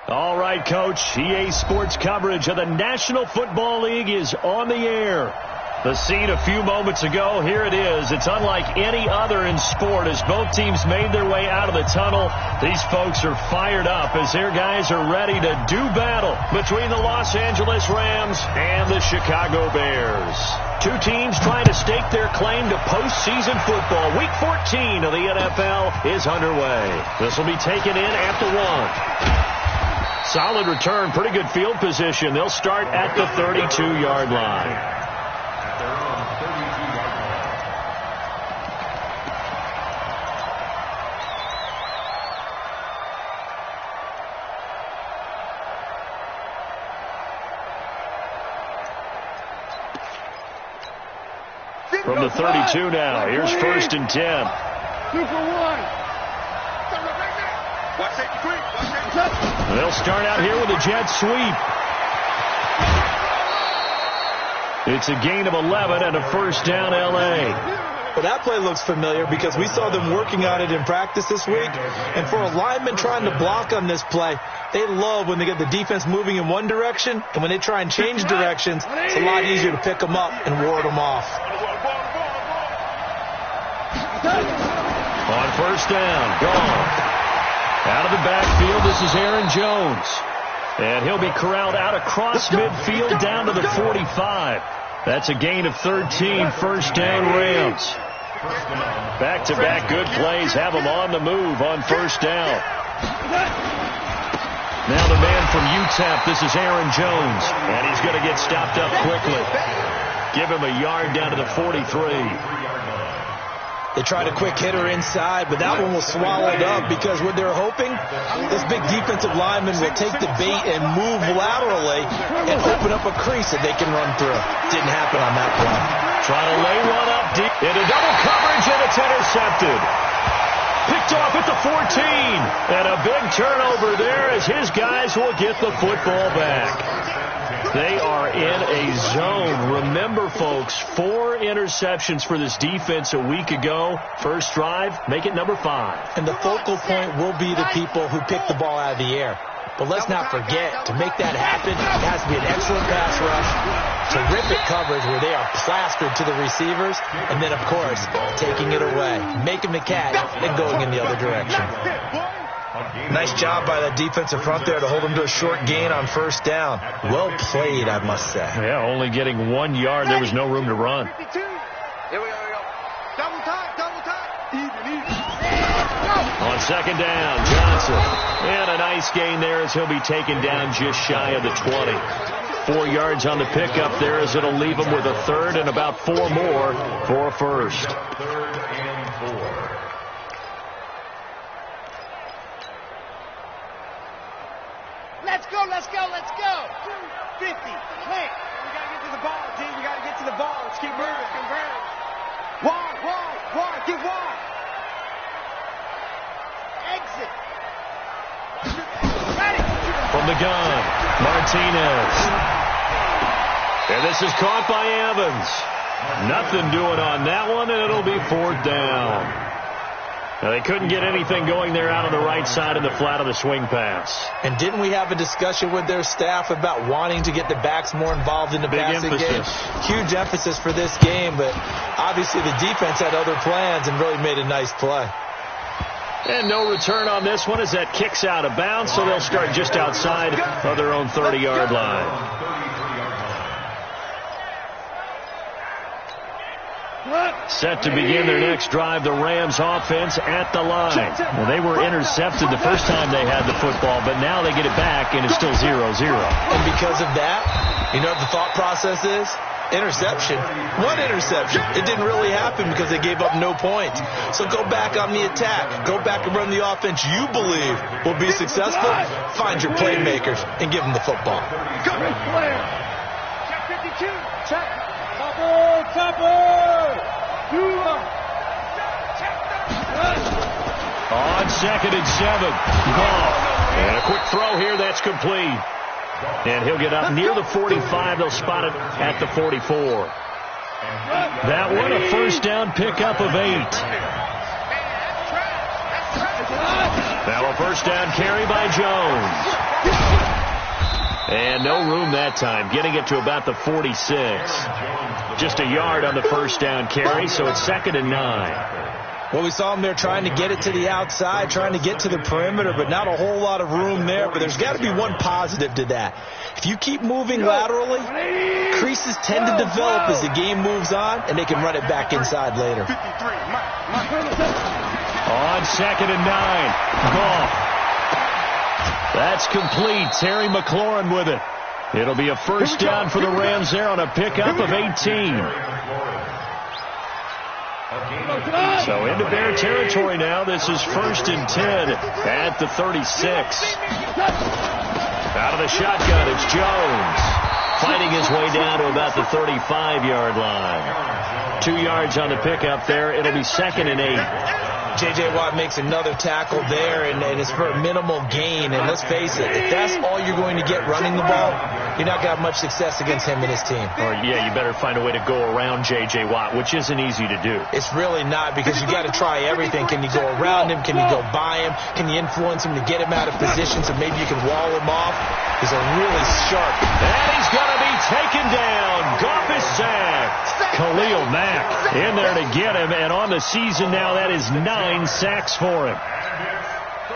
All right, Coach. EA Sports coverage of the National Football League is on the air. The scene a few moments ago, here it is. It's unlike any other in sport as both teams made their way out of the tunnel. These folks are fired up as their guys are ready to do battle between the Los Angeles Rams and the Chicago Bears. Two teams trying to stake their claim to postseason football. Week 14 of the NFL is underway. This will be taken in at the 1. Solid return, pretty good field position. They'll start at the 32-yard line. From the 32 now, here's 1st and 10. 2 for 1. They'll start out here with a jet sweep. It's a gain of 11 and a 1st down, L.A. Well, that play looks familiar because we saw them working on it in practice this week. And for a lineman trying to block on this play, they love when they get the defense moving in one direction. And when they try and change directions, it's a lot easier to pick them up and ward them off. On 1st down, gone. Out of the backfield, this is Aaron Jones. And he'll be corralled out across midfield down to the 45. That's a gain of 13, 1st down Rams. Back-to-back good plays have them on the move on 1st down. Now the man from UTEP, this is Aaron Jones. And he's going to get stopped up quickly. Give him a yard down to the 43. They tried a quick hitter inside, but that one was swallowed up because what they're hoping, this big defensive lineman will take the bait and move laterally and open up a crease that they can run through. Didn't happen on that play. Trying to lay one up deep into double coverage, and it's intercepted. Picked off at the 14. And a big turnover there as his guys will get the football back. They are in a zone. Remember, folks, 4 interceptions for this defense a week ago. First drive, make it number 5. And the focal point will be the people who pick the ball out of the air. But let's not forget, to make that happen, it has to be an excellent pass rush, terrific coverage where they are plastered to the receivers, and then, of course, taking it away, making the catch, and going in the other direction. Nice job by that defensive front there to hold them to a short gain on 1st down. Well played, I must say. Yeah, only getting 1 yard. There was no room to run. Here we go. Double time. Even. On 2nd down, Johnson. And a nice gain there as he'll be taken down just shy of the 20. 4 yards on the pickup there as it'll leave him with a 3rd and about 4 more for a 1st. Let's go. 50. Plant. We got to get to the ball, team. We got to get to the ball. Let's keep moving. Wide. Get wide. Exit. Ready. From the gun, Martinez. And this is caught by Evans. Nothing doing on that one, and it'll be 4th down. Now, they couldn't get anything going there out on the right side of the flat of the swing pass. And didn't we have a discussion with their staff about wanting to get the backs more involved in the passing game? Huge emphasis for this game, but obviously the defense had other plans and really made a nice play. And no return on this one as that kicks out of bounds, so they'll start just outside of their own 30-yard line. Set to begin their next drive, the Rams offense at the line. Well, they were intercepted the first time they had the football, but now they get it back, and it's still 0-0. And because of that, you know what the thought process is? Interception. What interception? It didn't really happen because they gave up no points. So go back on the attack. Go back and run the offense you believe will be successful. Find your playmakers and give them the football. Check 52. Check. Topper. On 2nd and 7. Ball. And a quick throw here. That's complete. And he'll get up near the 45. They'll spot it at the 44. That one, a 1st down pickup of 8. Now a 1st down carry by Jones. And no room that time, getting it to about the 46. Just a yard on the first down carry, so it's 2nd and 9. Well, we saw him there trying to get it to the outside, trying to get to the perimeter, but not a whole lot of room there. But there's got to be one positive to that. If you keep moving laterally, creases tend to develop as the game moves on, and they can run it back inside later. On 2nd and 9, Goff. That's complete. Terry McLaurin with it. It'll be a first down for the Rams there on a pickup of 18. So into Bear territory now. This is 1st and 10 at the 36. Out of the shotgun, it's Jones. Fighting his way down to about the 35-yard line. 2 yards on the pickup there. It'll be 2nd and 8. J.J. Watt makes another tackle there, and it's for a minimal gain. And let's face it, if that's all you're going to get running the ball, you're not going to have much success against him and his team. Or, yeah, you better find a way to go around J.J. Watt, which isn't easy to do. It's really not, because you got to try everything. Can you go around him? Can you go by him? Can you influence him to get him out of position so maybe you can wall him off? He's a really sharp. And he's going to be taken down. Goff is sacked. Khalil Mack in there to get him, and on the season now, that is 9 sacks for him.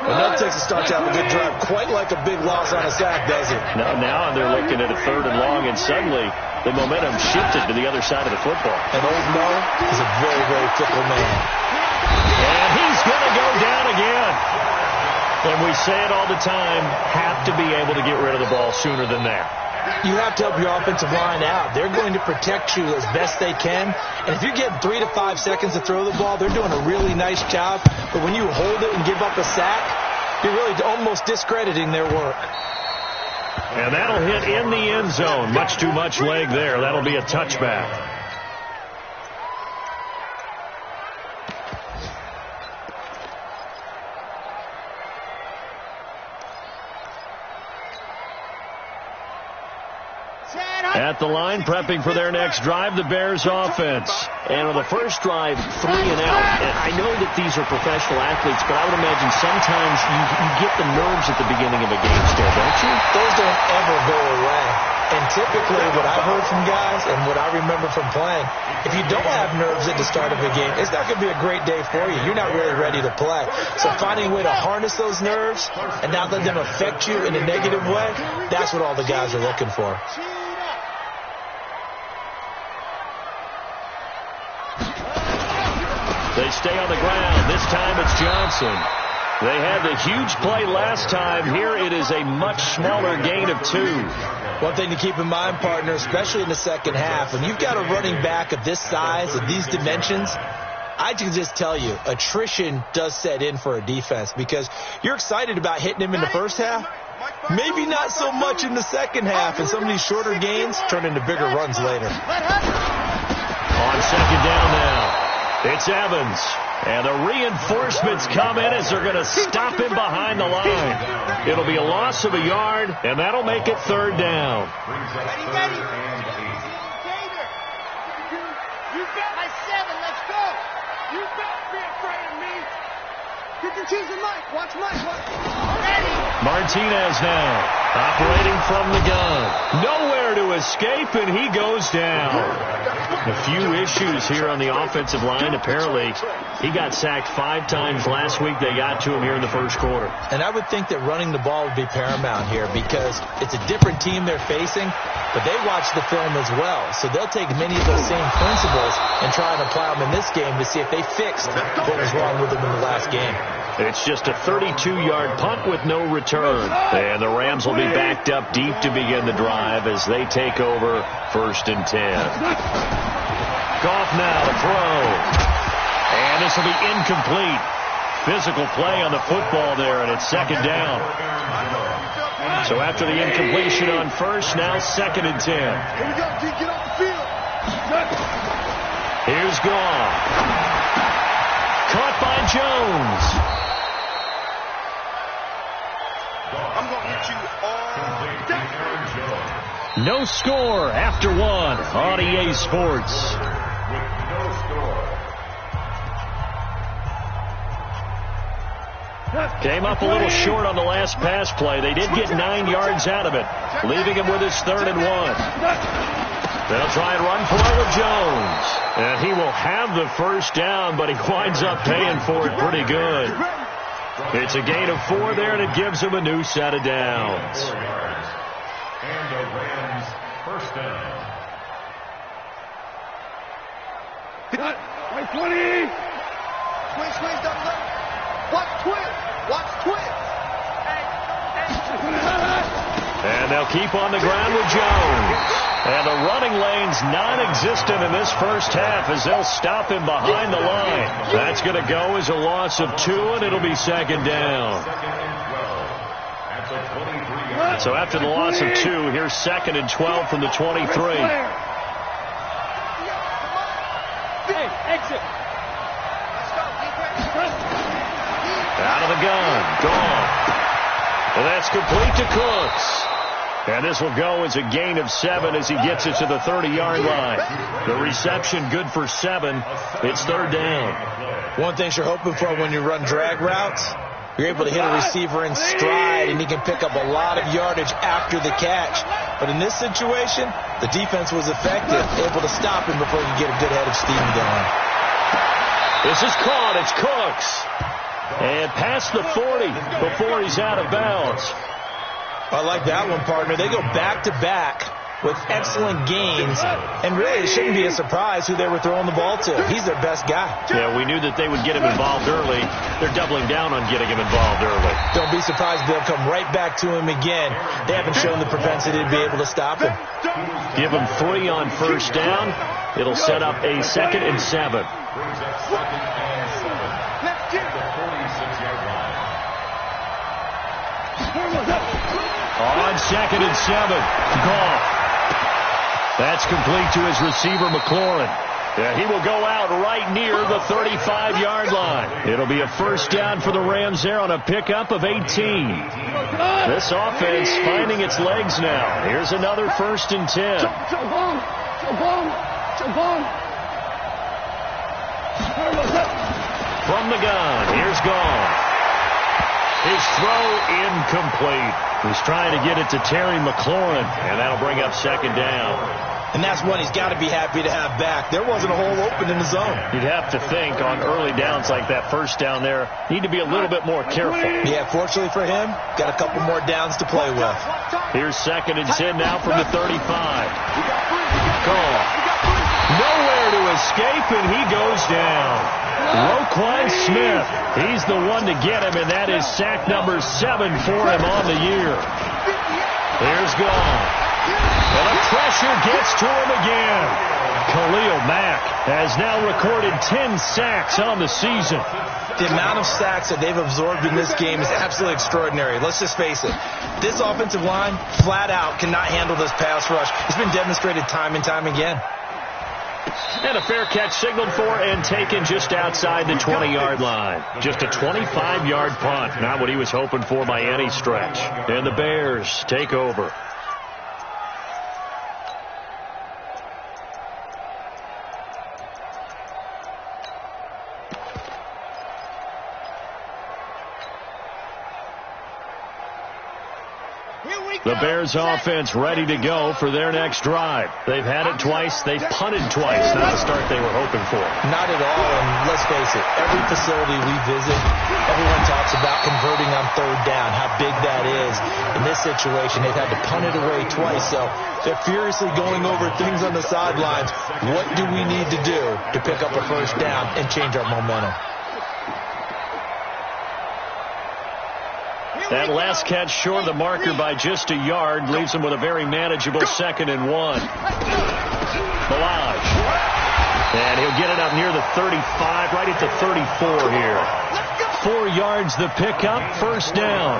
Well, no Texas starts out a good drive, quite like a big loss on a sack, does it? Now they're looking at a 3rd and long, and suddenly the momentum shifted to the other side of the football. And old Mo is a very, very fickle man. And he's going to go down again. And we say it all the time, have to be able to get rid of the ball sooner than that. You have to help your offensive line out. They're going to protect you as best they can. And if you get 3 to 5 seconds to throw the ball, they're doing a really nice job. But when you hold it and give up a sack, you're really almost discrediting their work. And that'll hit in the end zone. Much too much leg there. That'll be a touchback. At the line, prepping for their next drive, the Bears offense. And on the first drive, 3 and out. And I know that these are professional athletes, but I would imagine sometimes you get the nerves at the beginning of a game still, don't you? Those don't ever go away. And typically what I've heard from guys and what I remember from playing, if you don't have nerves at the start of a game, it's not going to be a great day for you. You're not really ready to play. So finding a way to harness those nerves and not let them affect you in a negative way, that's what all the guys are looking for. They stay on the ground. This time it's Johnson. They had the huge play last time. Here it is a much smaller gain of 2. One thing to keep in mind, partner, especially in the second half, when you've got a running back of this size, of these dimensions, I can just tell you, attrition does set in for a defense because you're excited about hitting him in the first half. Maybe not so much in the second half, and some of these shorter gains turn into bigger runs later. On 2nd down now. It's Evans, and the reinforcements come in as they're going to stop him behind the line. It'll be a loss of a yard, and that'll make it 3rd down. Ready. Gator. You got my 7. Let's go. You better be afraid of me. You can choose the mic. Watch Mike. Ready. Martinez now, operating from the gun. Nowhere to escape, and he goes down. A few issues here on the offensive line. Apparently, he got sacked 5 times last week. They got to him here in the first quarter. And I would think that running the ball would be paramount here because it's a different team they're facing, but they watch the film as well. So they'll take many of those same principles and try and apply them in this game to see if they fixed what was wrong with them in the last game. It's just a 32-yard punt with no return. And the Rams will be backed up deep to begin the drive as they take over 1st and 10. Goff now to throw. And this will be incomplete. Physical play on the football there, and it's 2nd down. So after the incompletion on first, now 2nd and 10. Here we go, G. Get off the field. Here's Goff. Caught by Jones. I'm going to hit you all day. No score after 1 on EA Sports. Came up a little short on the last pass play. They did get 9 yards out of it, leaving him with his 3rd and 1. They'll try and run for it with Jones. And he will have the first down, but he winds up paying for it pretty good. It's a gain of 4 there, and it gives him a new set of downs. And the Rams first down. Right 20. Squeeze, double up. Watch twist. And they'll keep on the ground with Jones. And the running lane's non-existent in this first half as they'll stop him behind the line. That's going to go as a loss of 2, and it'll be 2nd down. So after the loss of 2, here's 2nd and 12 from the 23. Exit. Out of the gun. Gone. And that's complete to Cooks. And this will go as a gain of 7 as he gets it to the 30-yard line. The reception good for 7. It's 3rd down. One thing you're hoping for when you run drag routes, you're able to hit a receiver in stride, and he can pick up a lot of yardage after the catch. But in this situation, the defense was effective, able to stop him before he could get a good head of steam going. This is caught. It's Cooks. And past the 40 before he's out of bounds. I like that one, partner. They go back-to-back with excellent gains, and really it shouldn't be a surprise who they were throwing the ball to. He's their best guy. Yeah, we knew that they would get him involved early. They're doubling down on getting him involved early. Don't be surprised they'll come right back to him again. They haven't shown the propensity to be able to stop him. Give him 3 on first down. It'll set up a 2nd and 7. On 2nd and 7. Goff. That's complete to his receiver, McLaurin. Yeah, he will go out right near the 35-yard line. It'll be a first down for the Rams there on a pickup of 18. This offense finding its legs now. Here's another 1st and 10. From the gun, here's Goff. His throw incomplete. He's trying to get it to Terry McLaurin, and that'll bring up 2nd down. And that's one he's got to be happy to have back. There wasn't a hole open in the zone. You'd have to think on early downs like that first down there, need to be a little bit more careful. Yeah, fortunately for him, got a couple more downs to play with. Here's 2nd and 10 now from the 35. Goff. Nowhere to escape, and he goes down. Roquan Smith, he's the one to get him, and that is sack number 7 for him on the year. Here's Goff. And the pressure gets to him again. Khalil Mack has now recorded 10 sacks on the season. The amount of sacks that they've absorbed in this game is absolutely extraordinary. Let's just face it. This offensive line, flat out, cannot handle this pass rush. It's been demonstrated time and time again. And a fair catch signaled for and taken just outside the 20-yard line. Just a 25-yard punt. Not what he was hoping for by any stretch. And the Bears take over. The Bears offense ready to go for their next drive. They've had it twice. They've punted twice. Not the start they were hoping for. Not at all. And let's face it, every facility we visit, everyone talks about converting on 3rd down, how big that is. In this situation, they've had to punt it away twice. So they're furiously going over things on the sidelines. What do we need to do to pick up a first down and change our momentum? That last catch short of the marker by just a yard leaves him with a very manageable 2nd and 1. Ballage. And he'll get it up near the 35, right at the 34 here. 4 yards the pickup, first down.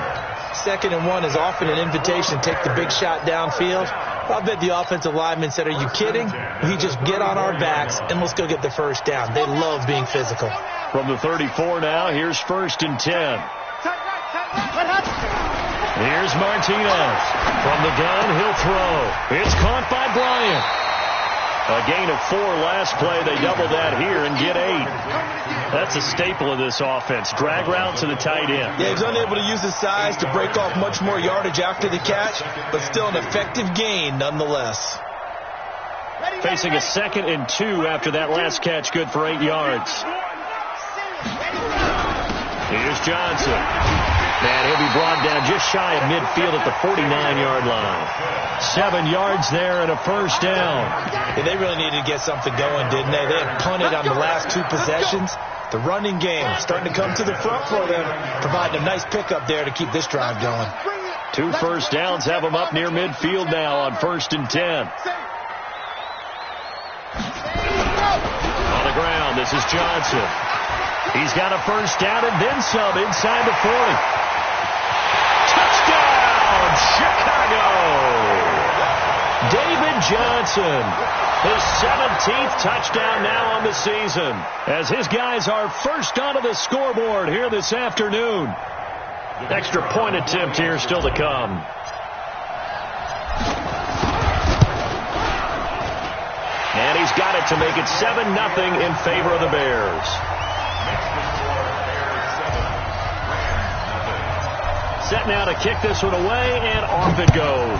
2nd and 1 is often an invitation to take the big shot downfield. I bet the offensive lineman said, are you kidding? We just get on our backs and let's go get the first down. They love being physical. From the 34 now, here's 1st and 10. Here's Martinez. From the gun, he'll throw. It's caught by Bryant. A gain of 4 last play. They double that here and get 8. That's a staple of this offense. Drag route to the tight end. Yeah, he's unable to use his size to break off much more yardage after the catch, but still an effective gain nonetheless. Facing a 2nd and 2 after that last catch, good for 8 yards. Here's Johnson. And he'll be brought down just shy of midfield at the 49-yard line. 7 yards there and a first down. Yeah, they really needed to get something going, didn't they? They had punted on the last 2 possessions. The running game starting to come to the front for them, providing a nice pickup there to keep this drive going. 2 first downs have them up near midfield now on 1st and 10. On the ground, this is Johnson. He's got a first down and then some inside the 40. Touchdown, Chicago! David Johnson, his 17th touchdown now on the season, as his guys are first onto the scoreboard here this afternoon. Extra point attempt here still to come. And he's got it to make it 7-0 in favor of the Bears. Set now to kick this one away, and off it goes.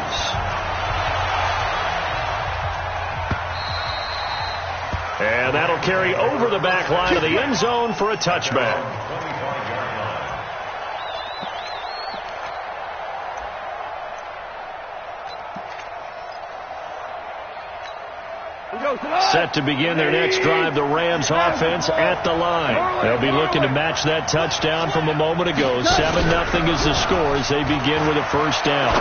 And that'll carry over the back line of the end zone for a touchback. Set to begin their next drive, the Rams offense at the line. They'll be looking to match that touchdown from a moment ago. 7-0 is the score as they begin with a first down.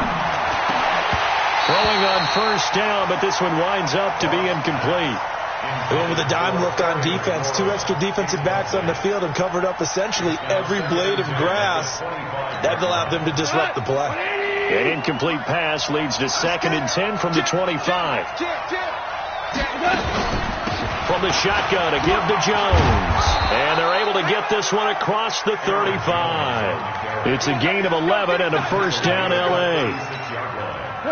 Throwing on first down, but this one winds up to be incomplete. They went with a dime look on defense. 2 extra defensive backs on the field and covered up essentially every blade of grass. That allowed them to disrupt the play. An incomplete pass leads to 2nd and 10 from the 25. From the shotgun, a give to Jones. And they're able to get this one across the 35. It's a gain of 11 and a first down, L.A.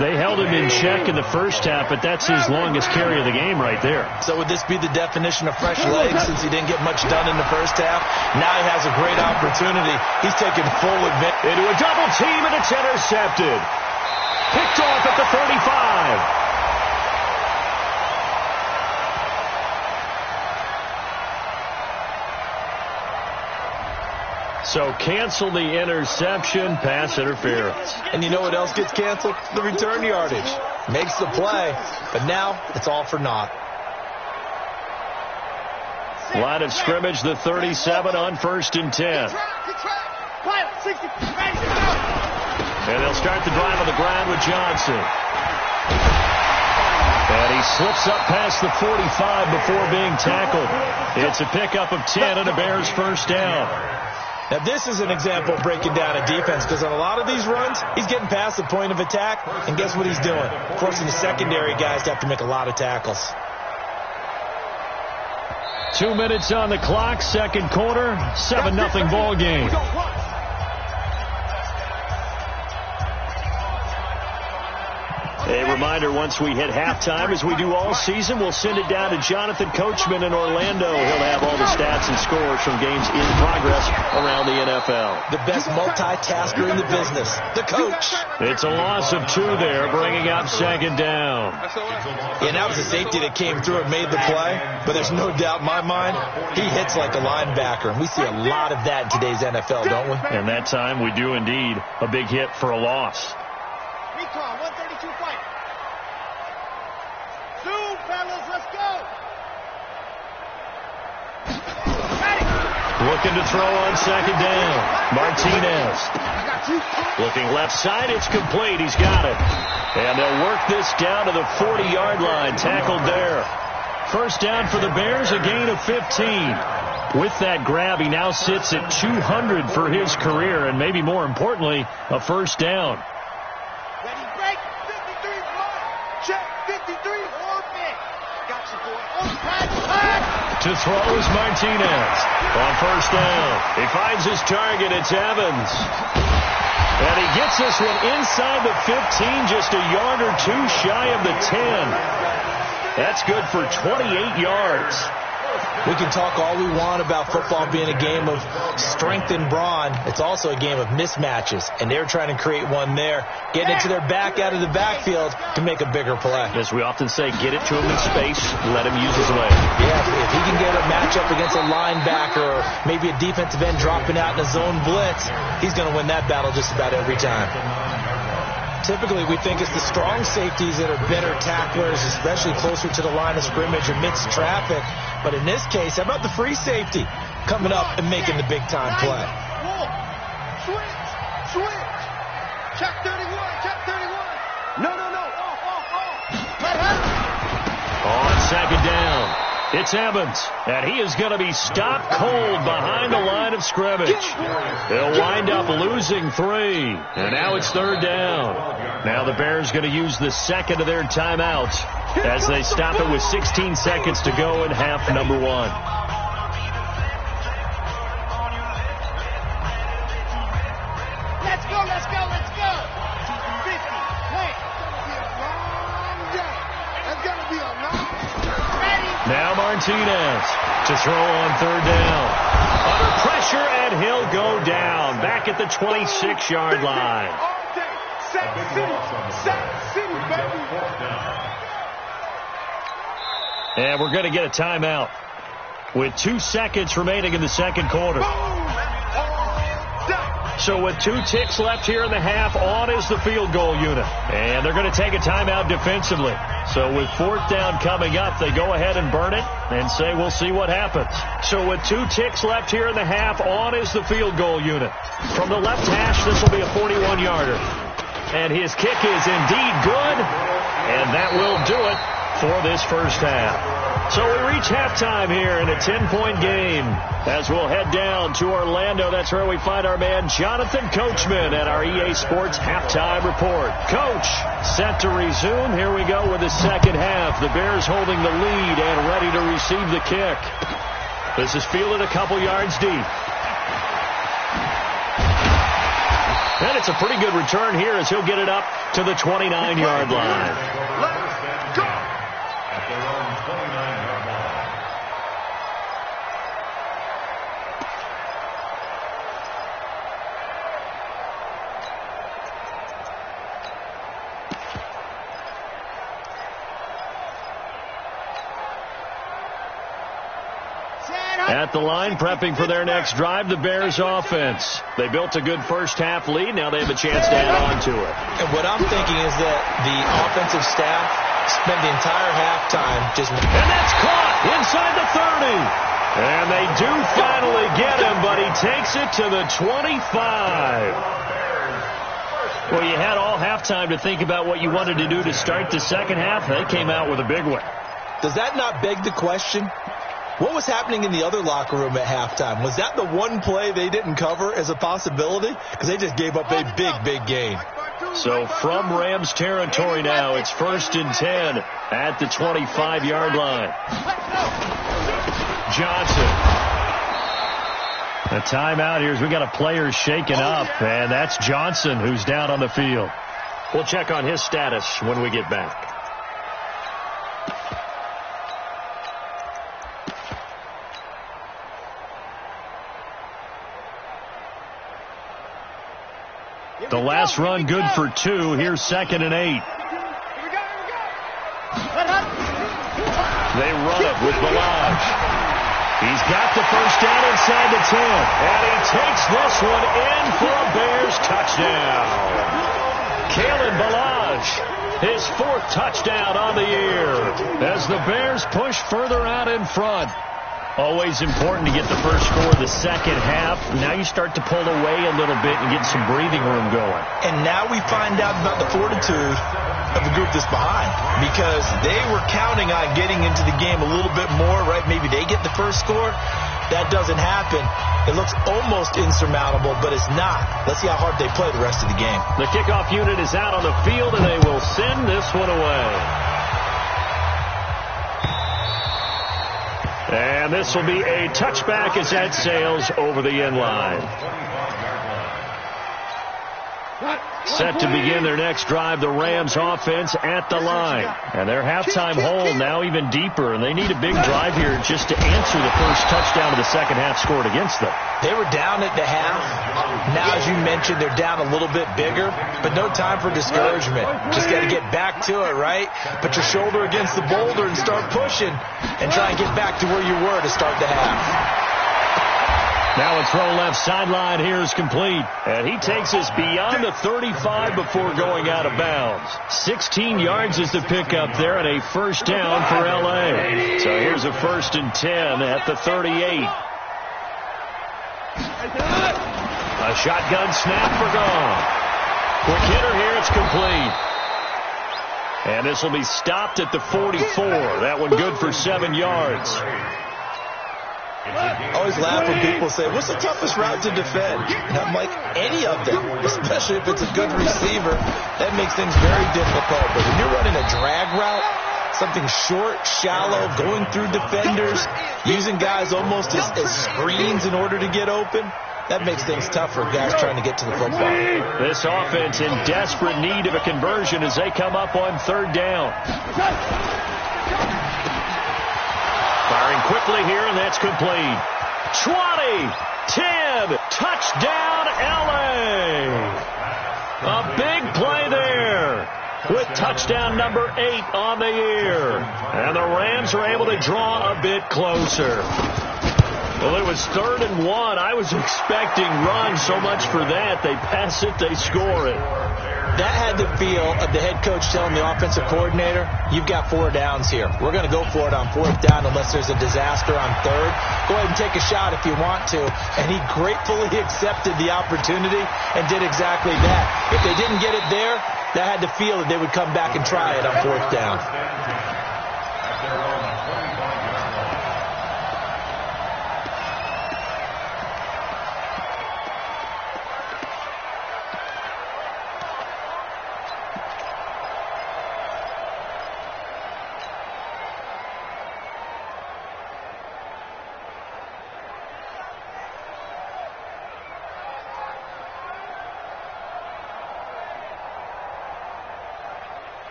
They held him in check in the first half, but that's his longest carry of the game right there. So would this be the definition of fresh legs since he didn't get much done in the first half? Now he has a great opportunity. He's taking full advantage. Into a double team, and it's intercepted. Picked off at the 35. So cancel the interception, pass interference. And you know what else gets canceled? The return yardage. Makes the play, but now it's all for naught. Line of scrimmage, the 37 on 1st and 10. And they'll start the drive on the ground with Johnson. And he slips up past the 45 before being tackled. It's a pickup of 10 and a Bears first down. Now, this is an example of breaking down a defense because on a lot of these runs, he's getting past the point of attack, and guess what he's doing? Forcing the secondary guys to have to make a lot of tackles. 2 minutes on the clock, 2nd quarter, 7-0 ball game. A reminder, once we hit halftime, as we do all season, we'll send it down to Jonathan Coachman in Orlando. He'll have all the stats and scores from games in progress around the NFL. The best multitasker in the business, the coach. It's a loss of 2 there, bringing up 2nd down. Yeah, that was a safety that came through and made the play, but there's no doubt in my mind, he hits like a linebacker, and we see a lot of that in today's NFL, don't we? And that time we do indeed. A big hit for a loss. Recon, 132 fight. Zoom, fellas, let's go. Looking to throw on 2nd down. Martinez. Looking left side, it's complete. He's got it. And they'll work this down to the 40-yard line. Tackled there. First down for the Bears, a gain of 15. With that grab, he now sits at 200 for his career, and maybe more importantly, a first down. Ready, break. 53, run. Check. 53, orbit. Gotcha, boy. On track. To throw is Martinez. On first down, he finds his target. It's Evans. And he gets this one inside the 15, just a yard or 2 shy of the 10. That's good for 28 yards. We can talk all we want about football being a game of strength and brawn. It's also a game of mismatches, and they're trying to create one there, getting it to their back out of the backfield to make a bigger play. As we often say, get it to him in space, let him use his leg. Yeah, if he can get a matchup against a linebacker or maybe a defensive end dropping out in a zone blitz, he's going to win that battle just about every time. Typically, we think it's the strong safeties that are better tacklers, especially closer to the line of scrimmage amidst traffic. But in this case, how about the free safety coming up and making the big-time play? Switch. Check 31. No. Let happen. On second down, it's Evans, and he is going to be stopped cold behind the line of scrimmage. They'll wind up losing 3, and now it's third down. Now the Bears going to use the second of their timeouts as they stop it with 16 seconds to go in half number 1. Let's go. 50. Wait. That's going to be a long day. Ready? Now Martinez to throw on third down. Under pressure, and he'll go down back at the 26-yard line. All day. Sack City, baby. And we're going to get a timeout with 2 seconds remaining in the second quarter. So with 2 ticks left here in the half, on is the field goal unit. And they're going to take a timeout defensively. So with fourth down coming up, they go ahead and burn it and say we'll see what happens. So with 2 ticks left here in the half, on is the field goal unit. From the left hash, this will be a 41-yarder. And his kick is indeed good. And that will do it for this first half. So we reach halftime here in a 10-point game as we'll head down to Orlando. That's where we find our man Jonathan Coachman at our EA Sports Halftime Report. Coach, set to resume. Here we go with the second half. The Bears holding the lead and ready to receive the kick. This is fielded a couple yards deep. And it's a pretty good return here as he'll get it up to the 29-yard line. Let's go. At their own 29-yard line. At the line, prepping for their next drive, the Bears offense. They built a good first half lead. Now they have a chance to add on to it. And what I'm thinking is that the offensive staff spent the entire halftime just... And that's caught inside the 30. And they do finally get him, but he takes it to the 25. Well, you had all halftime to think about what you wanted to do to start the second half. They came out with a big one. Does that not beg the question? What was happening in the other locker room at halftime? Was that the one play they didn't cover as a possibility? Because they just gave up a big gain. So from Rams territory now, it's 1st and 10 at the 25-yard line. Johnson. A timeout here as we got a player shaken up, and that's Johnson who's down on the field. We'll check on his status when we get back. The last run good for 2. Here's 2nd and 8. Here we go. They run it with Balaj. He's got the first down inside the 10. And he takes this one in for a Bears touchdown. Kalen Balaj, his 4th touchdown on the year as the Bears push further out in front. Always important to get the first score of the second half. Now you start to pull away a little bit and get some breathing room going. And now we find out about the fortitude of the group that's behind, because they were counting on getting into the game a little bit more, right? Maybe they get the first score. That doesn't happen. It looks almost insurmountable, but it's not. Let's see how hard they play the rest of the game. The kickoff unit is out on the field, and they will send this one away. And this will be a touchback as that sails over the end line. Set to begin their next drive, the Rams offense at the line. And their halftime hole now even deeper, and they need a big drive here just to answer the first touchdown of the second half scored against them. They were down at the half. Now, as you mentioned, they're down a little bit bigger, but no time for discouragement. Just got to get back to it, right? Put your shoulder against the boulder and start pushing and try and get back to where you were to start the half. Now a throw left sideline here is complete. And he takes us beyond the 35 before going out of bounds. 16 yards is the pickup there and a first down for L.A. So here's a 1st and 10 at the 38. A shotgun snap for Gone. Quick hitter here, it's complete. And this will be stopped at the 44. That one good for 7 yards. I always laugh when people say, what's the toughest route to defend? And I'm like, any of them, especially if it's a good receiver. That makes things very difficult. But when you're running a drag route, something short, shallow, going through defenders, using guys almost as screens in order to get open, that makes things tough for guys trying to get to the football. This offense in desperate need of a conversion as they come up on 3rd down. Firing quickly here, and that's complete. 20, 10, touchdown L.A. A big play there with touchdown number 8 on the year. And the Rams are able to draw a bit closer. Well, it was 3rd and 1. I was expecting run so much for that. They pass it, they score it. That had the feel of the head coach telling the offensive coordinator, you've got 4 downs here. We're going to go for it on 4th down unless there's a disaster on 3rd. Go ahead and take a shot if you want to. And he gratefully accepted the opportunity and did exactly that. If they didn't get it there, that had the feel that they would come back and try it on 4th down.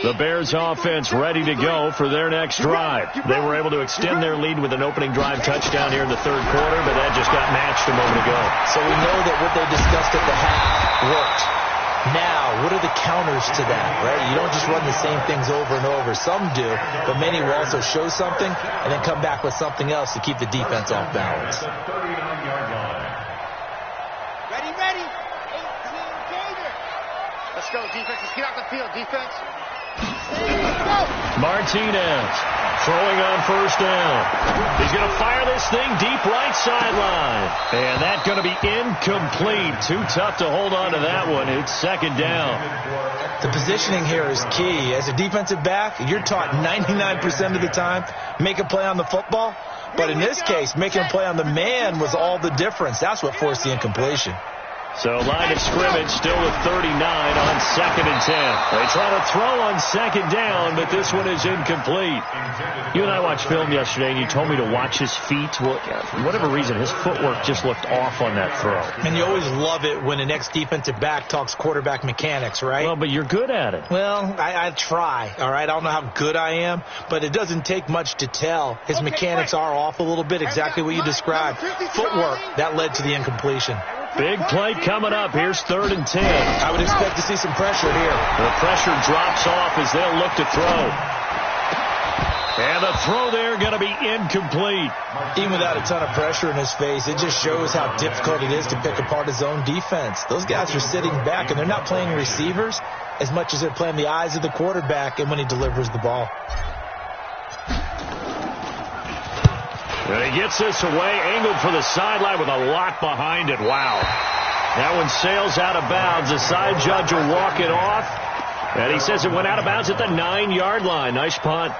The Bears offense ready to go for their next drive. They were able to extend their lead with an opening drive touchdown here in the 3rd quarter, but that just got matched a moment ago. So we know that what they discussed at the half worked. Now, what are the counters to that, right? You don't just run the same things over and over. Some do, but many will also show something and then come back with something else to keep the defense off balance. Ready, ready. 18 Gator. Let's go, defense. Let's get out the field, defense. Martinez throwing on 1st down. He's going to fire this thing deep right sideline. And that's going to be incomplete. Too tough to hold on to that one. It's 2nd down. The positioning here is key. As a defensive back, you're taught 99% of the time, make a play on the football. But in this case, making a play on the man was all the difference. That's what forced the incompletion. So line of scrimmage still with 39 on 2nd and 10. They try to throw on 2nd down, but this one is incomplete. You and I watched film yesterday, and you told me to watch his feet. Well, for whatever reason, his footwork just looked off on that throw. And you always love it when an ex-defensive back talks quarterback mechanics, right? Well, but you're good at it. Well, I try, all right? I don't know how good I am, but it doesn't take much to tell. His mechanics are off a little bit, exactly what you described. Footwork, that led to the incompletion. Big play coming up. Here's 3rd and 10. I would expect to see some pressure here. The pressure drops off as they'll look to throw. And the throw there going to be incomplete. Even without a ton of pressure in his face, it just shows how difficult it is to pick apart his own defense. Those guys are sitting back, and they're not playing receivers as much as they're playing the eyes of the quarterback and when he delivers the ball. And he gets this away, angled for the sideline with a lot behind it. Wow. That one sails out of bounds. The side judge will walk it off. And he says it went out of bounds at the 9-yard line. Nice punt.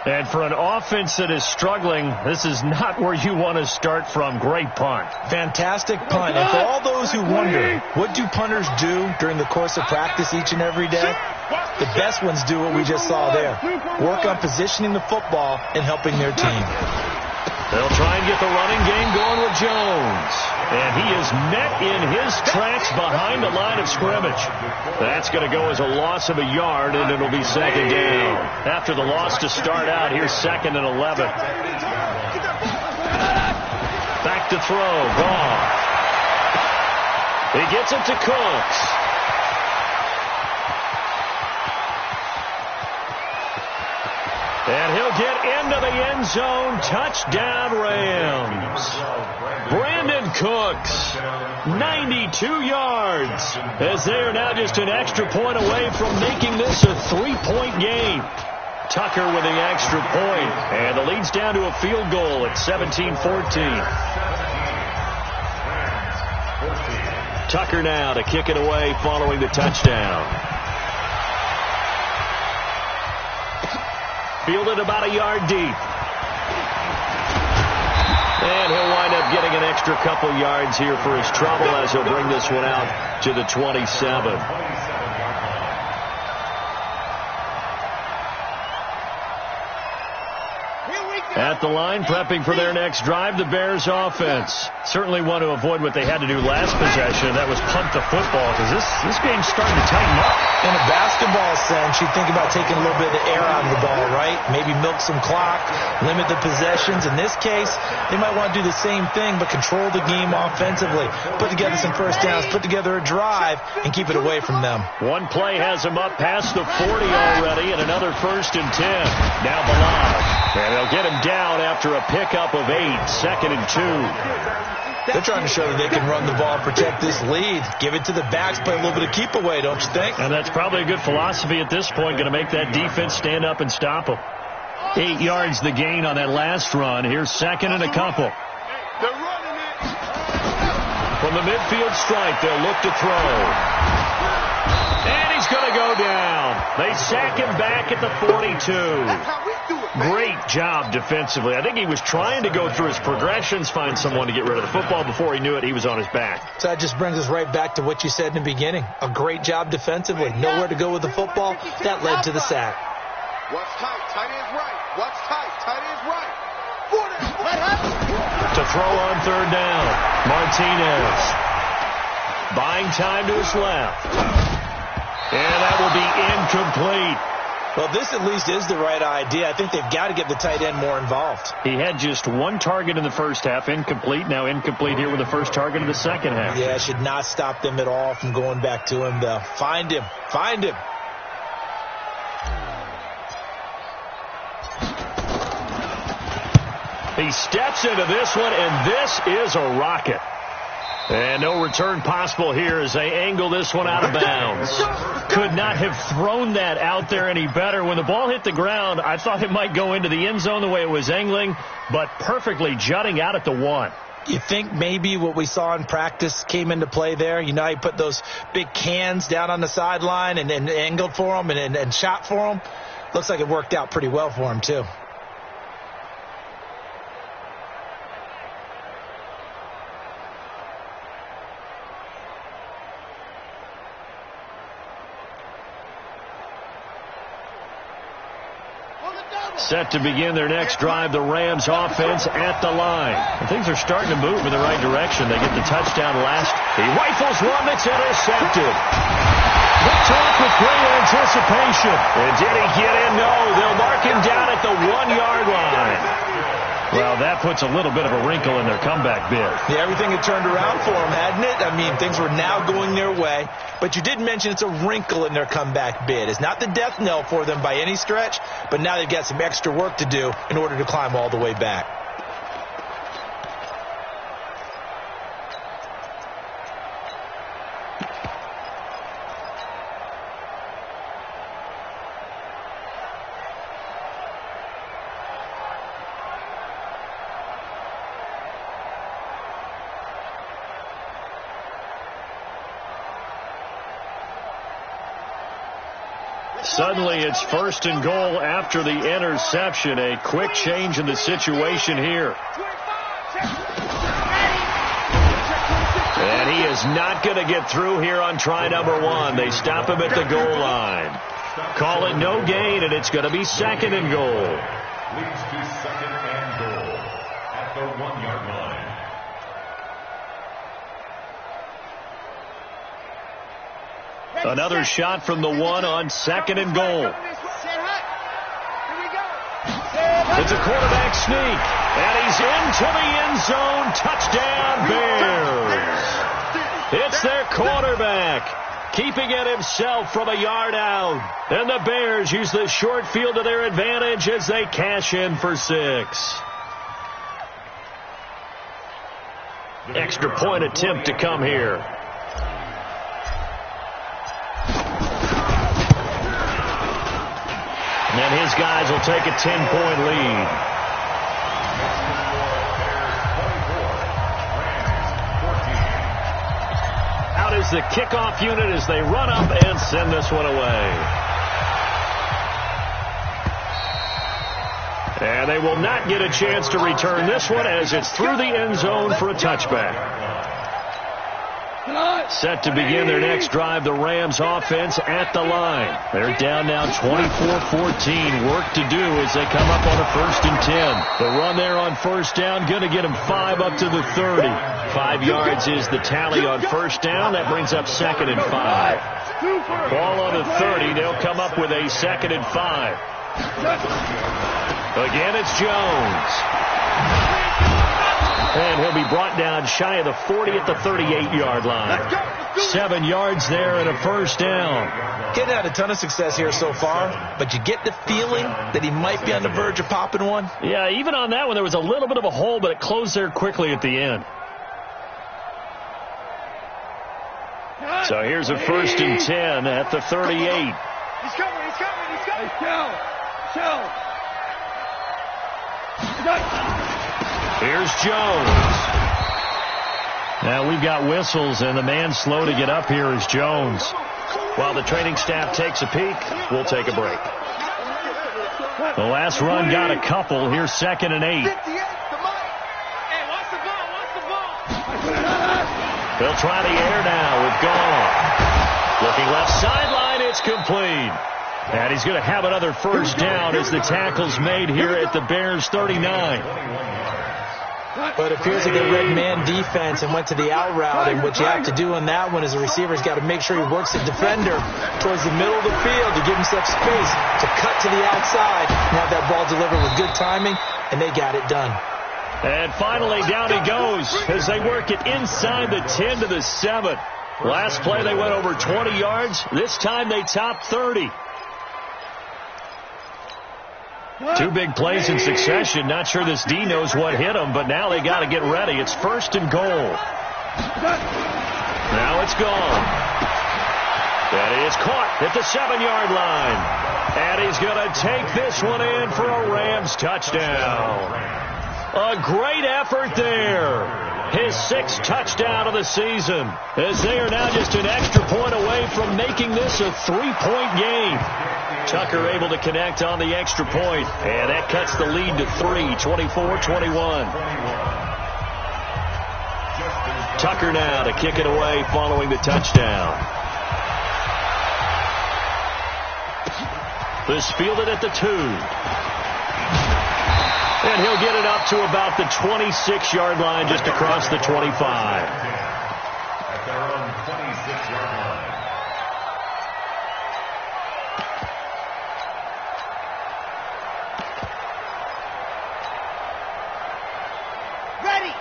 And for an offense that is struggling, this is not where you want to start from. Great punt. Fantastic punt. And for all those who wonder, what do punters do during the course of practice each and every day? The best ones do what we just saw there. Work on positioning the football and helping their team. They'll try and get the running game going with Jones. And he is met in his tracks behind the line of scrimmage. That's going to go as a loss of a yard, and it'll be second down. After the loss to start out, here's 2nd and 11. Back to throw. Goff. He gets it to Cooks. And he'll get into the end zone. Touchdown, Rams. Brandon Cooks, 92 yards, as they are now just an extra point away from making this a 3-point game. Tucker with the extra point, and the lead's down to a field goal at 17-14. Tucker now to kick it away following the touchdown. Fielded about a yard deep. And he'll wind up getting an extra couple yards here for his trouble as he'll bring this one out to the 27. At the line, prepping for their next drive, the Bears offense. Certainly want to avoid what they had to do last possession. That was punt the football, because this game's starting to tighten up. In a basketball sense, you think about taking a little bit of the air out of the ball, right? Maybe milk some clock, limit the possessions. In this case, they might want to do the same thing, but control the game offensively. Put together some first downs, put together a drive, and keep it away from them. One play has them up past the 40 already, and another 1st and 10. Now Bilal. And they'll get him down after a pickup of 8, 2nd and 2. They're trying to show that they can run the ball and protect this lead. Give it to the backs, play a little bit of keep away, don't you think? And that's probably a good philosophy at this point, going to make that defense stand up and stop them. 8 yards the gain on that last run. Here's 2nd and a couple. They're running it. From the midfield stripe, they'll look to throw. And he's going to go down. They sack him back at the 42. That's how we do it, man. Great job defensively. I think he was trying to go through his progressions, find someone to get rid of the football. Before he knew it, he was on his back. So that just brings us right back to what you said in the beginning. A great job defensively. Nowhere to go with the football. That led to the sack. Watch tight. Tight end's right. Watch tight. Tight end's right. To throw on 3rd down. Martinez. Buying time to his left. And that will be incomplete. Well, this at least is the right idea. I think they've got to get the tight end more involved. He had just 1 target in the first half, incomplete. Now incomplete here with the first target of the second half. Yeah, it should not stop them at all from going back to him, though. Find him. Find him. He steps into this one, and this is a rocket. And no return possible here as they angle this one out of bounds. Could not have thrown that out there any better. When the ball hit the ground, I thought it might go into the end zone the way it was angling, but perfectly jutting out at the 1. You think maybe what we saw in practice came into play there? You know, he put those big cans down on the sideline and angled for him and shot for him. Looks like it worked out pretty well for him, too. Set to begin their next drive, the Rams offense at the line. And things are starting to move in the right direction. They get the touchdown last. He rifles one that's intercepted. Looked off with great anticipation. And did he get in? No. They'll mark him down at the 1-yard line. Well, that puts a little bit of a wrinkle in their comeback bid. Yeah, everything had turned around for them, hadn't it? I mean, things were now going their way. But you did mention it's a wrinkle in their comeback bid. It's not the death knell for them by any stretch, but now they've got some extra work to do in order to climb all the way back. Suddenly it's 1st and goal after the interception. A quick change in the situation here. And he is not going to get through here on try number 1. They stop him at the goal line. Call it no gain, and it's going to be 2nd and goal. Leads to 2nd and goal at the 1-yard line. Another shot from the one on 2nd and goal. It's a quarterback sneak, and he's into the end zone. Touchdown, Bears. It's their quarterback, keeping it himself from a yard out. And the Bears use the short field to their advantage as they cash in for 6. Extra point attempt to come here. And his guys will take a 10-point lead. Out is the kickoff unit as they run up and send this one away. And they will not get a chance to return this one as it's through the end zone for a touchback. Set to begin their next drive, the Rams offense at the line. They're down now 24-14. Work to do as they come up on a 1st and 10. The run there on 1st down, going to get them 5 up to the 30. 5 yards is the tally on 1st down. That brings up 2nd and 5. Ball on the 30. They'll come up with a 2nd and 5. Again, it's Jones. And he'll be brought down shy of the 40 at the 38-yard line. 7 yards there and a 1st down. Kid had a ton of success here so far, but you get the feeling that he might be on the verge of popping one. Yeah, even on that one, there was a little bit of a hole, but it closed there quickly at the end. So here's a 1st and 10 at the 38. He's coming, he's coming, he's coming. Here's Jones. Now we've got whistles, and the man slow to get up here is Jones. While the training staff takes a peek, we'll take a break. The last run got a couple. Here's 2nd and 8. They'll try the air now with Goff. Looking left sideline, it's complete. And he's going to have another 1st down as the tackle's made here at the Bears 39. But it appears that they read man defense and went to the out route, and what you have to do on that one is the receiver's got to make sure he works the defender towards the middle of the field to give himself space to cut to the outside and have that ball delivered with good timing, and they got it done. And finally down he goes as they work it inside the 10 to the 7. Last play they went over 20 yards. This time they topped 30. 2 big plays in succession. Not sure this D knows what hit them, but now they got to get ready. It's 1st and goal. Now it's gone. That is caught at the 7-yard line. And he's going to take this one in for a Rams touchdown. A great effort there. His 6th touchdown of the season, as they are now just an extra point away from making this a 3-point game. Tucker able to connect on the extra point, and that cuts the lead to 3, 24-21. Tucker now to kick it away following the touchdown. This fielded at the 2. And he'll get it up to about the 26-yard line, just across the 25. At their own 26-yard line.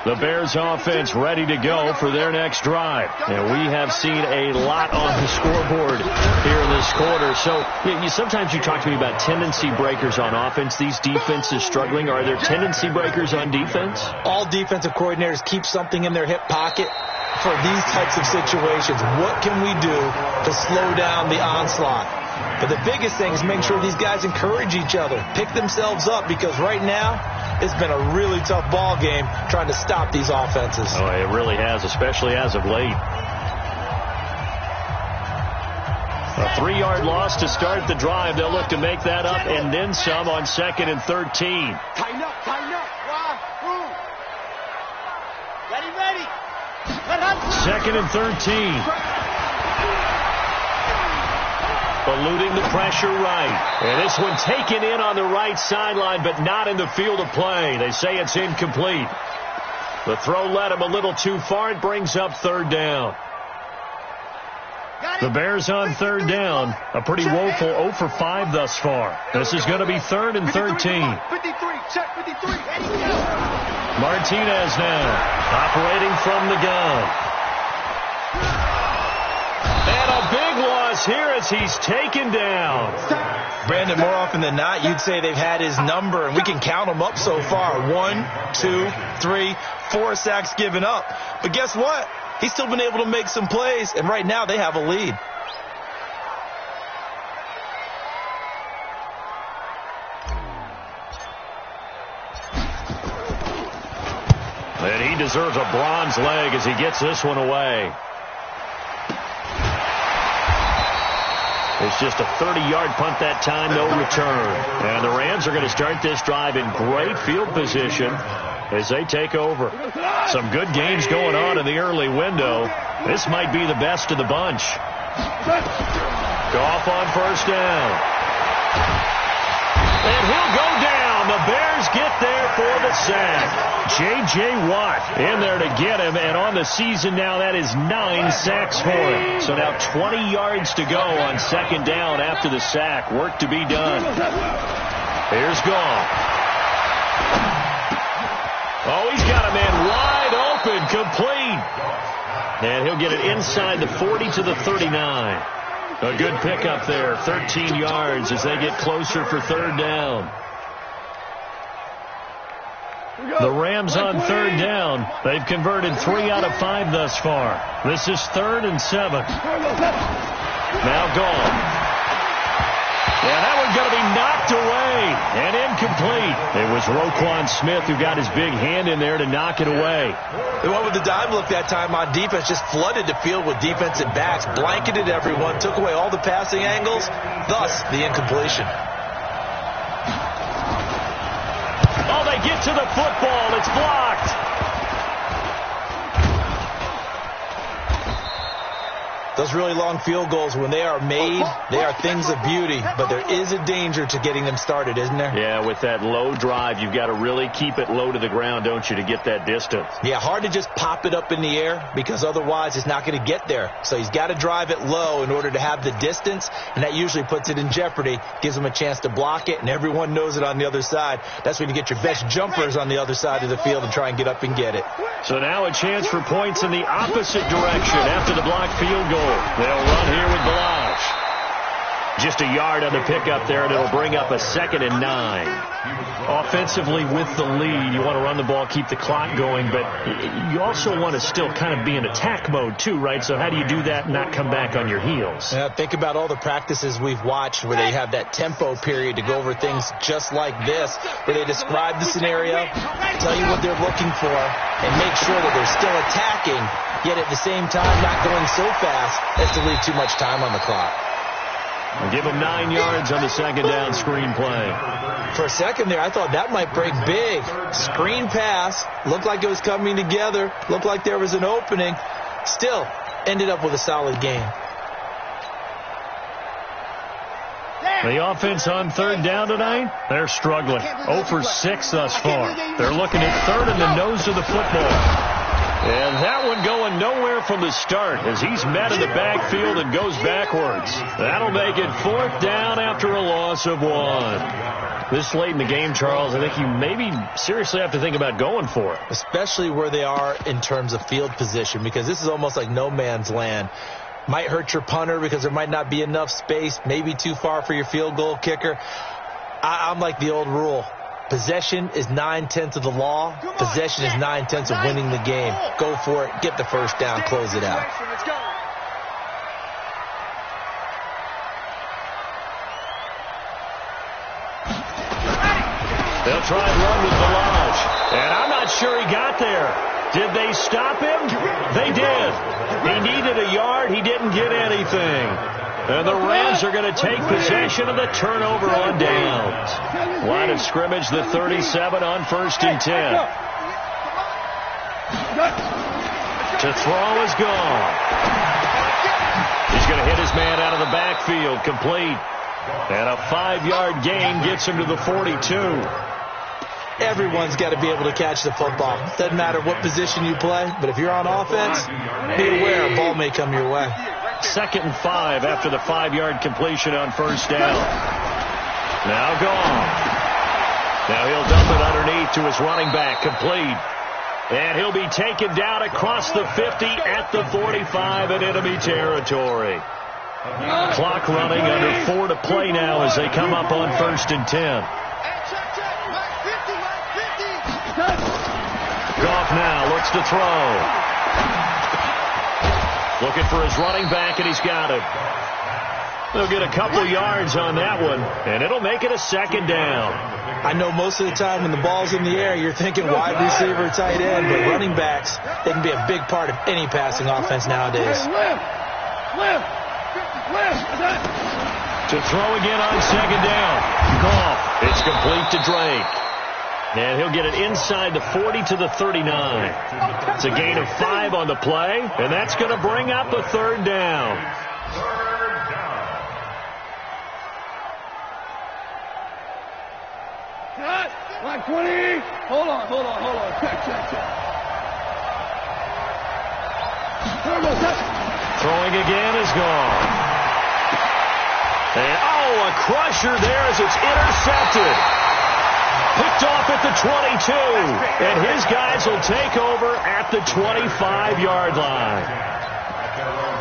The Bears offense ready to go for their next drive. And we have seen a lot on the scoreboard here in this quarter. So sometimes you talk to me about tendency breakers on offense. These defenses struggling. Are there tendency breakers on defense? All defensive coordinators keep something in their hip pocket for these types of situations. What can we do to slow down the onslaught? But the biggest thing is making sure these guys encourage each other, pick themselves up, because right now it's been a really tough ball game trying to stop these offenses. Oh, it really has, especially as of late. A 3-yard loss to start the drive. They'll look to make that up and then some on 2nd and 13. Tighten up, tighten up. Move. Ready. 2nd and 13. Eluding the pressure right. And this one taken in on the right sideline, but not in the field of play. They say it's incomplete. The throw led him a little too far. It brings up 3rd down. Got The Bears on third down. A pretty woeful 0 for 5 thus far. This is going to be 3rd and 13. 53, check 53. Martinez now operating from the gun. And a big loss here as he's taken down. Brandon, more often than not, you'd say they've had his number, and we can count them up so far. 1, 2, 3, 4 sacks given up. But guess what? He's still been able to make some plays, and right now they have a lead. And he deserves a bronze leg as he gets this one away. It's just a 30-yard punt that time, no return. And the Rams are going to start this drive in great field position as they take over. Some good games going on in the early window. This might be the best of the bunch. Goff on first down. And he'll go down. The Bears get there for the sack. J.J. Watt in there to get him, and on the season now, that is 9 sacks for him. So now 20 yards to go on second down after the sack. Work to be done. Here's Goff. Oh, he's got a man wide open, complete. And he'll get it inside the 40 to the 39. A good pickup there, 13 yards as they get closer for third down. The Rams on third down. They've converted 3 out of 5 thus far. This is 3rd and 7. Now Goff. And that one's going to be knocked away and incomplete. It was Roquan Smith who got his big hand in there to knock it away. The one with the dime look that time on defense just flooded the field with defensive backs, blanketed everyone, took away all the passing angles, thus the incompletion. Oh, they get to the football. It's blocked. Those really long field goals, when they are made, they are things of beauty, but there is a danger to getting them started, isn't there? Yeah, with that low drive, you've got to really keep it low to the ground, don't you, to get that distance. Yeah, hard to just pop it up in the air because otherwise it's not going to get there. So he's got to drive it low in order to have the distance, and that usually puts it in jeopardy, gives him a chance to block it, and everyone knows it on the other side. That's when you get your best jumpers on the other side of the field and try and get up and get it. So now a chance for points in the opposite direction after the blocked field goal. They'll run here with Ballage. Just a yard on the pickup there, and it'll bring up a 2nd and 9. Offensively with the lead, you want to run the ball, keep the clock going, but you also want to still kind of be in attack mode too, right? So how do you do that and not come back on your heels? Yeah, think about all the practices we've watched where they have that tempo period to go over things just like this, where they describe the scenario, tell you what they're looking for, and make sure that they're still attacking, yet at the same time not going so fast as to leave too much time on the clock. And give them 9 yards on the second down screen play. For a second there, I thought that might break big. Screen pass, looked like it was coming together, looked like there was an opening. Still, ended up with a solid game. The offense on third down tonight, they're struggling. 0 for 6 thus far. They're looking at third in the nose of the football. And that one going nowhere from the start as he's met in the backfield and goes backwards. That'll make it 4th down after a loss of 1. This late in the game, Charles, I think you maybe seriously have to think about going for it. Especially where they are in terms of field position, because this is almost like no man's land. Might hurt your punter because there might not be enough space, maybe too far for your field goal kicker. I'm like the old rule. Possession is 9/10 of the law. Possession is 9/10 of winning the game. Go for it. Get the first down. Close it out. They'll try and run with Ballage. And I'm not sure he got there. Did they stop him? They did. He needed a yard. He didn't get anything. And the Rams are going to take possession of the turnover on downs. Line of scrimmage, the 37 on 1st and 10. To throw is gone. He's going to hit his man out of the backfield, complete. And a 5-yard gain gets him to the 42. Everyone's got to be able to catch the football. Doesn't matter what position you play, but if you're on offense, be aware a ball may come your way. 2nd and 5 after the 5-yard completion on first down. Now gone. Now he'll dump it underneath to his running back, complete. And he'll be taken down across the 50 at the 45 in enemy territory. Clock running, under 4 to play now as they come up on 1st and 10. Goff now looks to throw. Looking for his running back, and he's got it. They'll get a couple yards on that one, and it'll make it a 2nd down. I know most of the time when the ball's in the air, you're thinking wide receiver, tight end, but running backs, they can be a big part of any passing offense nowadays. To throw again on 2nd down. Goff. It's complete to Drake. And he'll get it inside the 40 to the 39. It's a gain of 5 on the play, and that's going to bring up a 3rd down. Cut. Line 20. Hold on. Check. Throwing again is gone. And, a crusher there as it's intercepted. Picked off at the 22. And his guys will take over at the 25-yard line.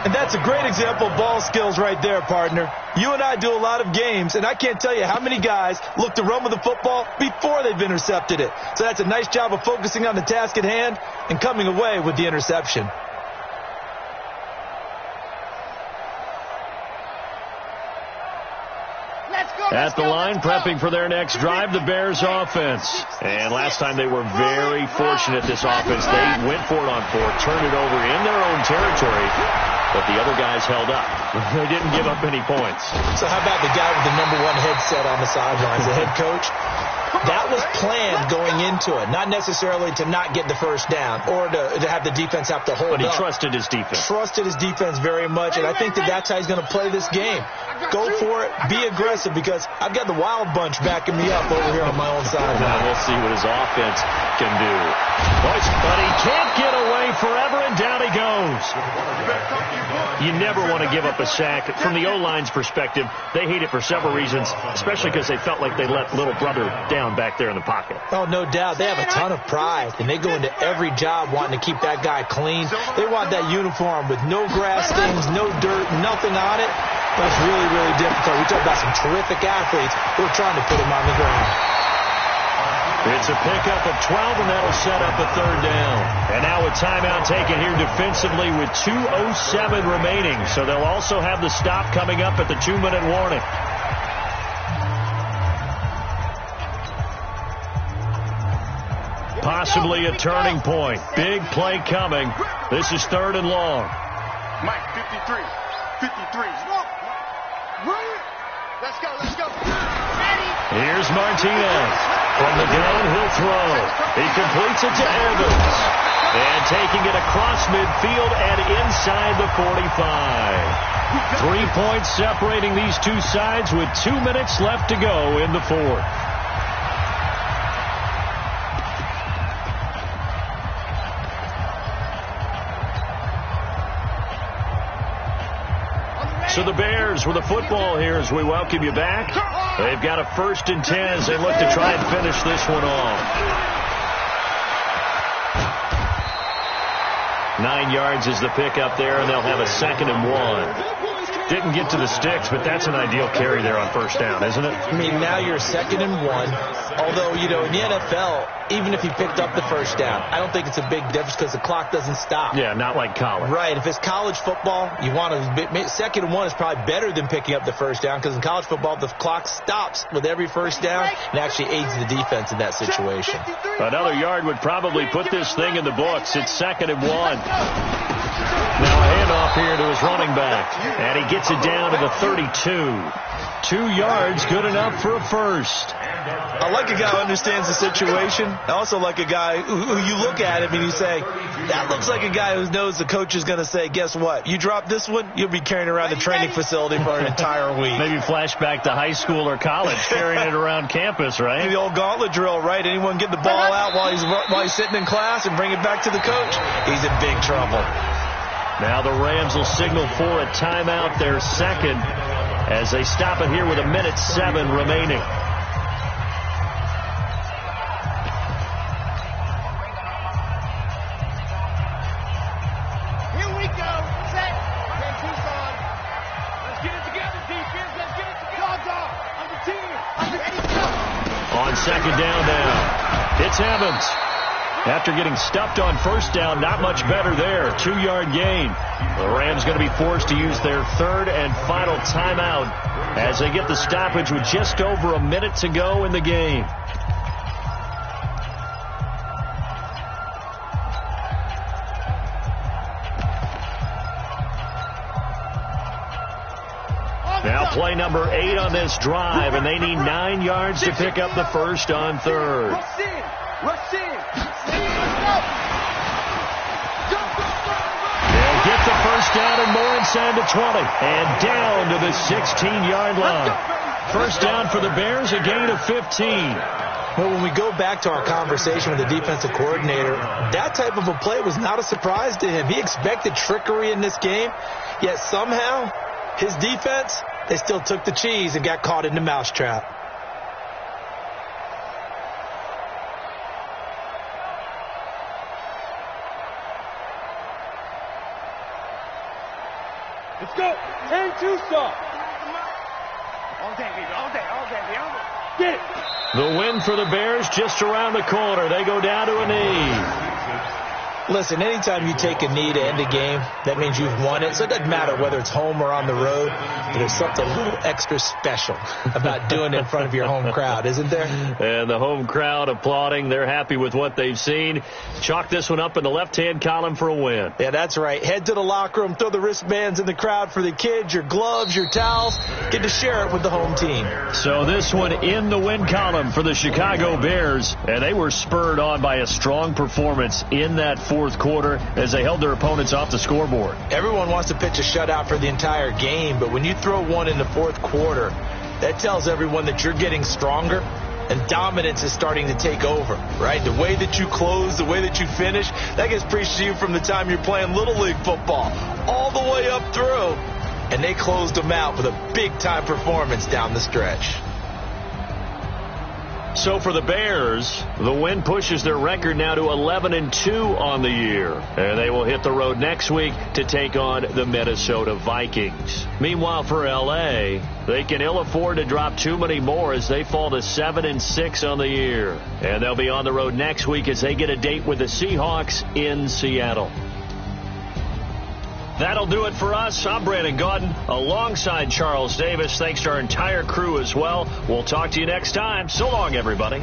And that's a great example of ball skills right there, partner. You and I do a lot of games, and I can't tell you how many guys look to run with the football before they've intercepted it. So that's a nice job of focusing on the task at hand and coming away with the interception. At the line, prepping for their next drive, the Bears offense. And last time they were very fortunate, this offense. They went for it on 4th, turned it over in their own territory, but the other guys held up. They didn't give up any points. So how about the guy with the #1 headset on the sidelines, the head coach? That was planned going into it, not necessarily to not get the first down or to have the defense have to hold up. But he trusted his defense. Trusted his defense very much, and I think that's how he's going to play this game. Go for it, be aggressive, because I've got the wild bunch backing me up over here on my own side. Now we'll see what his offense can do. But he can't get away forever, and down he goes. You never want to give up a sack. From the O-line's perspective, they hate it for several reasons, especially because they felt like they let little brother down back there in the pocket. Oh, no doubt. They have a ton of pride, and they go into every job wanting to keep that guy clean. They want that uniform with no grass stains, no dirt, nothing on it. That's really, really difficult. We talk about some terrific athletes who are trying to put him on the ground. It's a pickup of 12, and that'll set up a 3rd down. And now a timeout taken here defensively with 2:07 remaining. So they'll also have the stop coming up at the 2-minute warning. Possibly a turning point. Big play coming. This is 3rd and long. Mike, 53. Let's go. Ready. Here's Martinez. From the gun, he'll throw. He completes it to Evans. And taking it across midfield and inside the 45. 3 points separating these two sides with 2 minutes left to go in the 4th. So the Bears with the football here as we welcome you back. They've got a 1st and 10 as they look to try and finish this one off. 9 yards is the pickup there, and they'll have a 2nd and 1. Didn't get to the sticks, but that's an ideal carry there on 1st down, isn't it? I mean, now you're 2nd and 1. Although, in the NFL, even if you picked up the 1st down, I don't think it's a big difference because the clock doesn't stop. Yeah, not like college. Right. If it's college football, you want to 2nd and 1 is probably better than picking up the 1st down, because in college football, the clock stops with every 1st down and actually aids the defense in that situation. Another yard would probably put this thing in the books. It's 2nd and 1. Now a handoff here to his running back, and he gets it down to the 32. 2 yards, good enough for a 1st. I like a guy who understands the situation. I also like a guy who you look at him and you say, that looks like a guy who knows the coach is going to say, guess what? You drop this one, you'll be carrying around the training facility for an entire week. Maybe flashback to high school or college, carrying it around campus, right? The old gauntlet drill, right? Anyone get the ball out while he's sitting in class and bring it back to the coach? He's in big trouble. Now the Rams will signal for a timeout, their second, as they stop it here with 1:07 remaining. Here we go. Set. Okay, Tucson. Let's get it together, defense. Let's get it together. Dog. I'm the team. I'm ready to go. On second down now, it's Evans. After getting stuffed on first down, not much better there. 2-yard gain. The Rams going to be forced to use their third and final timeout as they get the stoppage with just over a minute to go in the game. Now play number 8 on this drive, and they need 9 yards to pick up the first on third. Rush in. Rush in. They'll get the first down and more inside the 20. And down to the 16-yard line. First down for the Bears, a gain of 15. Well, when we go back to our conversation with the defensive coordinator, that type of a play was not a surprise to him. He expected trickery in this game, yet somehow his defense, they still took the cheese and got caught in the mousetrap. Let's go. And Tucson. All day, baby. All day. All day, baby. Get it. The win for the Bears just around the corner. They go down to a knee. Listen, anytime you take a knee to end a game, that means you've won it. So it doesn't matter whether it's home or on the road. But there's something a little extra special about doing it in front of your home crowd, isn't there? And the home crowd applauding. They're happy with what they've seen. Chalk this one up in the left-hand column for a win. Yeah, that's right. Head to the locker room, throw the wristbands in the crowd for the kids, your gloves, your towels. Get to share it with the home team. So this one in the win column for the Chicago Bears. And they were spurred on by a strong performance in that fourth quarter as they held their opponents off the scoreboard. Everyone wants to pitch a shutout for the entire game, but when you throw one in the fourth quarter, that tells everyone that you're getting stronger and dominance is starting to take over, right? The way that you close, the way that you finish, that gets preached to you from the time you're playing Little League football all the way up through. And they closed them out with a big-time performance down the stretch. So for the Bears, the win pushes their record now to 11-2 on the year. And they will hit the road next week to take on the Minnesota Vikings. Meanwhile, for L.A., they can ill afford to drop too many more as they fall to 7-6 on the year. And they'll be on the road next week as they get a date with the Seahawks in Seattle. That'll do it for us. I'm Brandon Gaudin alongside Charles Davis. Thanks to our entire crew as well. We'll talk to you next time. So long, everybody.